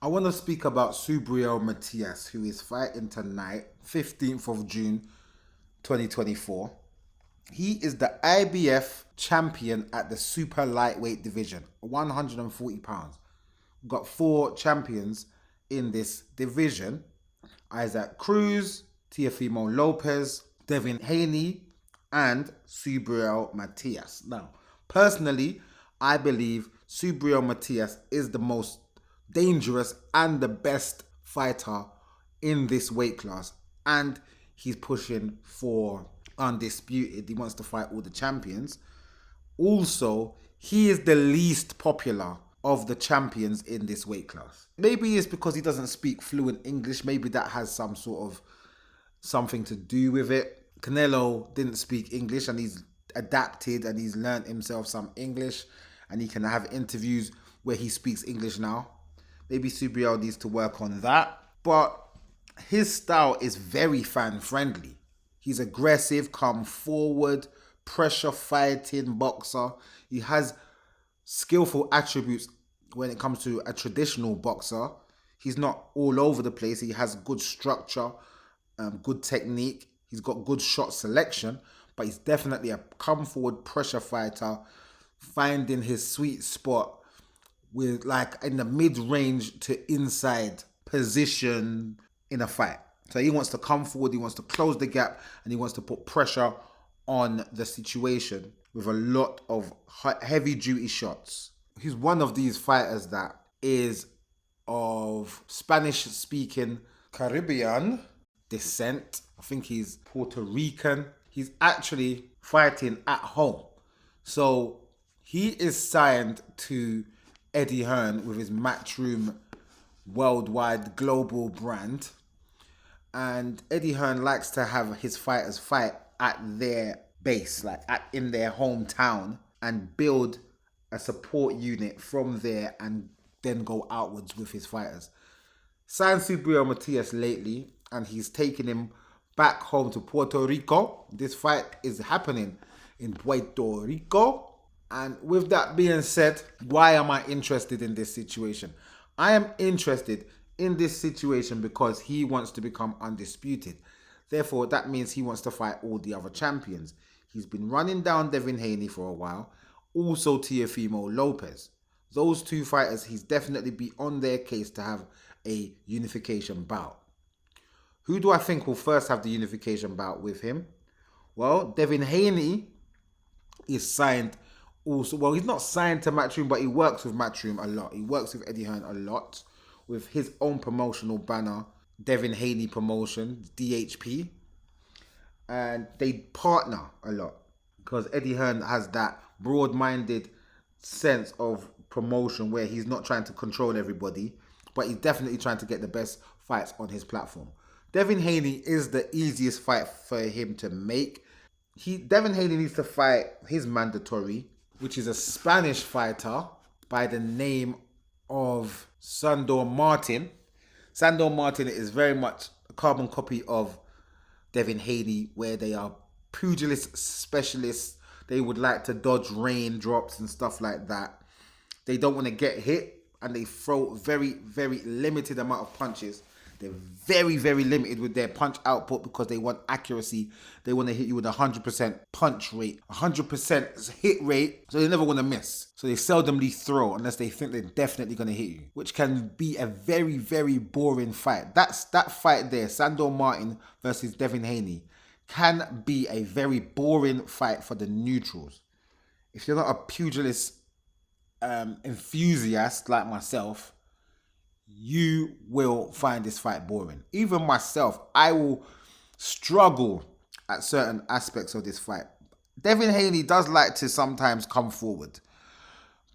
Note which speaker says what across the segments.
Speaker 1: I want to speak about Subriel Matias, who is fighting tonight, 15th of June, 2024. He is the IBF champion at the super lightweight division, 140 pounds. We've got four champions in this division: Isaac Cruz, Teofimo Lopez, Devin Haney, and Subriel Matias. Now, personally, I believe Subriel Matias is the most dangerous and the best fighter in this weight class. And he's pushing for undisputed. He wants to fight all the champions. Also, he is the least popular of the champions in this weight class. Maybe it's because he doesn't speak fluent English. Maybe that has some sort of something to do with it. Canelo didn't speak English and he's adapted and he's learned himself some English and he can have interviews where he speaks English now. Maybe Subriel needs to work on that. But his style is very fan friendly. He's aggressive, come forward, pressure fighting boxer. He has skillful attributes when it comes to a traditional boxer. He's not all over the place. He has good structure, good technique. He's got good shot selection, but he's definitely a come forward pressure fighter, finding his sweet spot with like in the mid-range to inside position in a fight. So he wants to come forward, he wants to close the gap, and he wants to put pressure on the situation with a lot of heavy duty shots. He's one of these fighters that is of Spanish speaking Caribbean descent. I think he's Puerto Rican. He's actually fighting at home. So he is signed to Eddie Hearn with his Matchroom worldwide global brand. And Eddie Hearn likes to have his fighters fight at their base, like in their hometown, and build a support unit from there and then go outwards with his fighters. Signed Subriel Matias lately, and he's taking him back home to Puerto Rico. This fight is happening in Puerto Rico. And with that being said, why am I interested in this situation? I am interested in this situation because he wants to become undisputed. Therefore, that means he wants to fight all the other champions. He's been running down Devin Haney for a while. Also Teofimo Lopez. Those two fighters, he's definitely be on their case to have a unification bout. Who do I think will first have the unification bout with him? Well, Devin Haney is signed also. Well, he's not signed to Matchroom, but he works with Matchroom a lot. He works with Eddie Hearn a lot with his own promotional banner, Devin Haney Promotion, DHP. And they partner a lot because Eddie Hearn has that broad-minded sense of promotion where he's not trying to control everybody, but he's definitely trying to get the best fights on his platform. Devin Haney is the easiest fight for him to make. Devin Haney needs to fight his mandatory, which is a Spanish fighter by the name of Sandor Martin. Sandor Martin is very much a carbon copy of Devin Haney, where they are pugilist specialists. They would like to dodge raindrops and stuff like that. They don't want to get hit, and they throw very, very limited amount of punches. They're very, very limited with their punch output because they want accuracy. They want to hit you with 100% punch rate, 100% hit rate, so they never want to miss. So they seldomly throw unless they think they're definitely going to hit you, which can be a very, very boring fight. That fight there, Sandor Martin versus Devin Haney, can be a very boring fight for the neutrals. If you're not a pugilist enthusiast like myself, you will find this fight boring. Even myself, I will struggle at certain aspects of this fight. Devin Haney does like to sometimes come forward,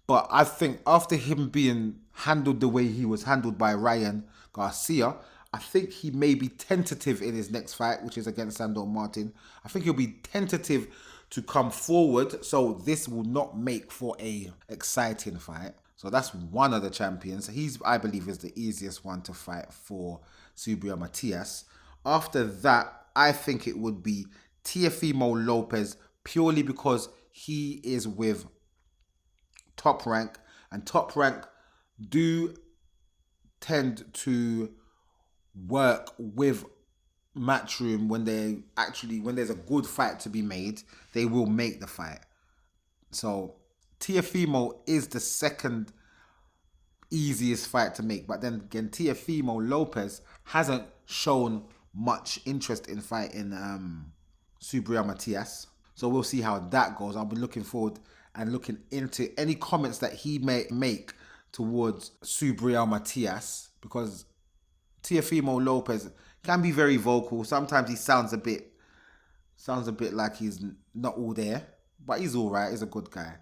Speaker 1: but I think after him being handled the way he was handled by Ryan Garcia, I think he may be tentative in his next fight, which is against Sandor Martin. I think he'll be tentative to come forward, so this will not make for a exciting fight. So that's one of the champions. I believe, is the easiest one to fight for Subriel Matias. After that, I think it would be Teofimo Lopez, purely because he is with Top Rank, and Top Rank do tend to work with Matchroom when there's a good fight to be made, they will make the fight. So Teofimo is the second easiest fight to make, but then again, Teofimo Lopez hasn't shown much interest in fighting Subriel Matias. So we'll see how that goes. I'll be looking forward and looking into any comments that he may make towards Subriel Matias, because Teofimo Lopez can be very vocal. Sometimes he sounds a bit like he's not all there, but he's all right. He's a good guy,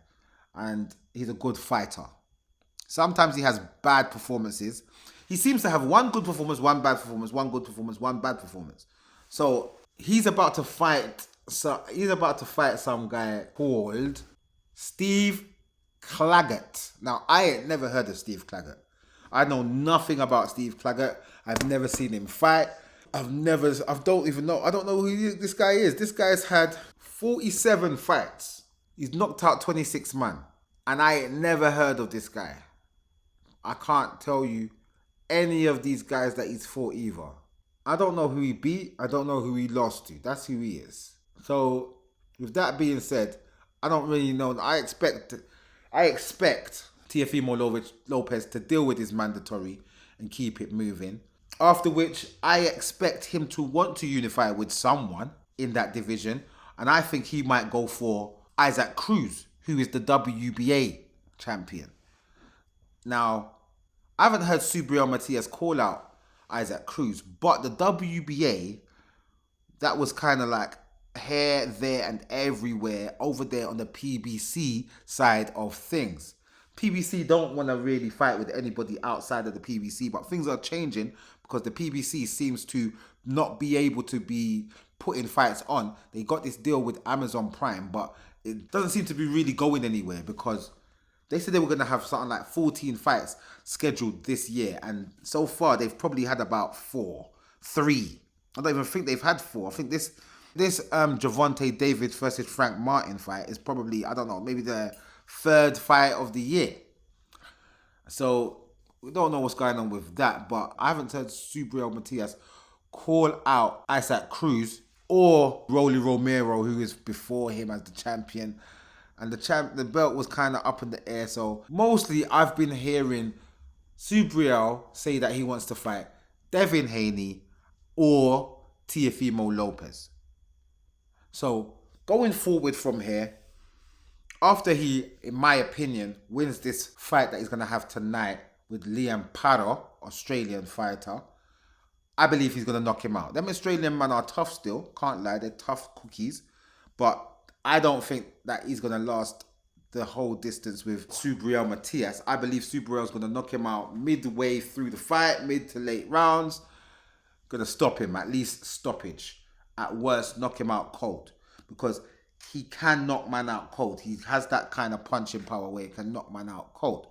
Speaker 1: and he's a good fighter. Sometimes he has bad performances. He seems to have one good performance, one bad performance, one good performance, one bad performance. So he's about to fight. So he's about to fight some guy called Steve Claggett. Now, I ain't never heard of Steve Claggett. I know nothing about Steve Claggett. I've never seen him fight. I don't know who this guy is. This guy's had 47 fights. He's knocked out 26 men. And I ain't never heard of this guy. I can't tell you any of these guys that he's fought either. I don't know who he beat. I don't know who he lost to. That's who he is. So, with that being said, I don't really know. I expect Teofimo Lopez to deal with his mandatory and keep it moving. After which, I expect him to want to unify with someone in that division. And I think he might go for Isaac Cruz, who is the WBA champion. Now, I haven't heard Subriel Matias call out Isaac Cruz, but the WBA, that was kind of like here, there, and everywhere over there on the PBC side of things. PBC don't want to really fight with anybody outside of the PBC, but things are changing because the PBC seems to not be able to be putting fights on. They got this deal with Amazon Prime, but it doesn't seem to be really going anywhere because they said they were going to have something like 14 fights scheduled this year, and so far they've probably had about 3. I don't even think they've had 4. I think this Gervonta Davis versus Frank Martin fight is probably, I don't know, maybe the 3rd fight of the year. So we don't know what's going on with that, but I haven't heard Subriel Matias call out Isaac Cruz or Rolly Romero, who is before him as the champion. And the belt was kind of up in the air. So mostly I've been hearing Subriel say that he wants to fight Devin Haney or Teofimo Lopez. So going forward from here, after he, in my opinion, wins this fight that he's going to have tonight with Liam Paro, Australian fighter, I believe he's going to knock him out. Them Australian men are tough still, can't lie, they're tough cookies. But I don't think that he's going to last the whole distance with Subriel Matias. I believe Subriel's going to knock him out midway through the fight, mid to late rounds. Going to stop him, at least stoppage. At worst, knock him out cold. Because he can knock man out cold. He has that kind of punching power where he can knock man out cold.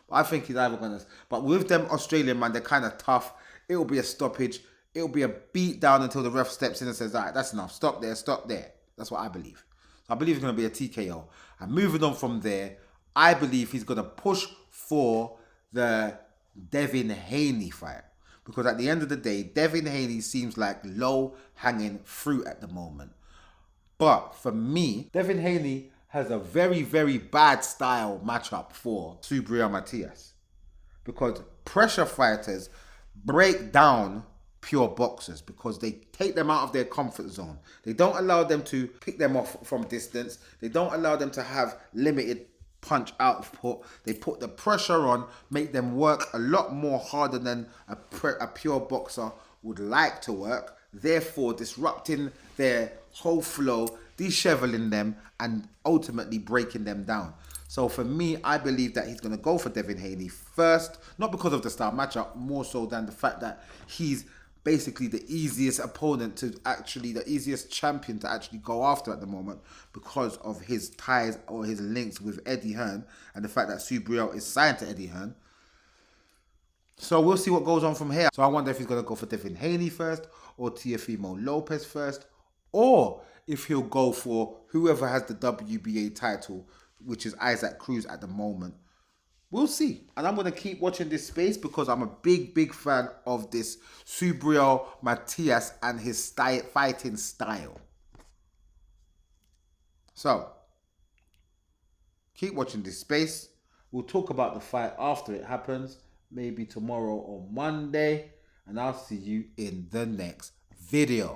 Speaker 1: But I think he's either going to... But with them Australian man, they're kind of tough. It'll be a stoppage. It'll be a beat down until the ref steps in and says, all right, that's enough. Stop there, stop there. That's what I believe. So I believe it's going to be a TKO. And moving on from there, I believe he's going to push for the Devin Haney fight. Because at the end of the day, Devin Haney seems like low-hanging fruit at the moment. But for me, Devin Haney has a very, very bad style matchup for Subriel Matias. Because pressure fighters break down pure boxers because they take them out of their comfort zone. They don't allow them to pick them off from distance. They don't allow them to have limited punch output. They put the pressure on, make them work a lot more harder than a pure boxer would like to work, therefore disrupting their whole flow, disheveling them, and ultimately breaking them down. So for me, I believe that he's going to go for Devin Haney first, not because of the style matchup, more so than the fact that he's basically the easiest the easiest champion to actually go after at the moment because of his ties or his links with Eddie Hearn and the fact that Subriel is signed to Eddie Hearn. So we'll see what goes on from here. So I wonder if he's going to go for Devin Haney first or Teofimo Lopez first, or if he'll go for whoever has the WBA title, which is Isaac Cruz at the moment, We'll see. And I'm going to keep watching this space because I'm a big fan of this Subriel Matias and his fighting style. So, keep watching this space. We'll talk about the fight after it happens, maybe tomorrow or Monday. And I'll see you in the next video.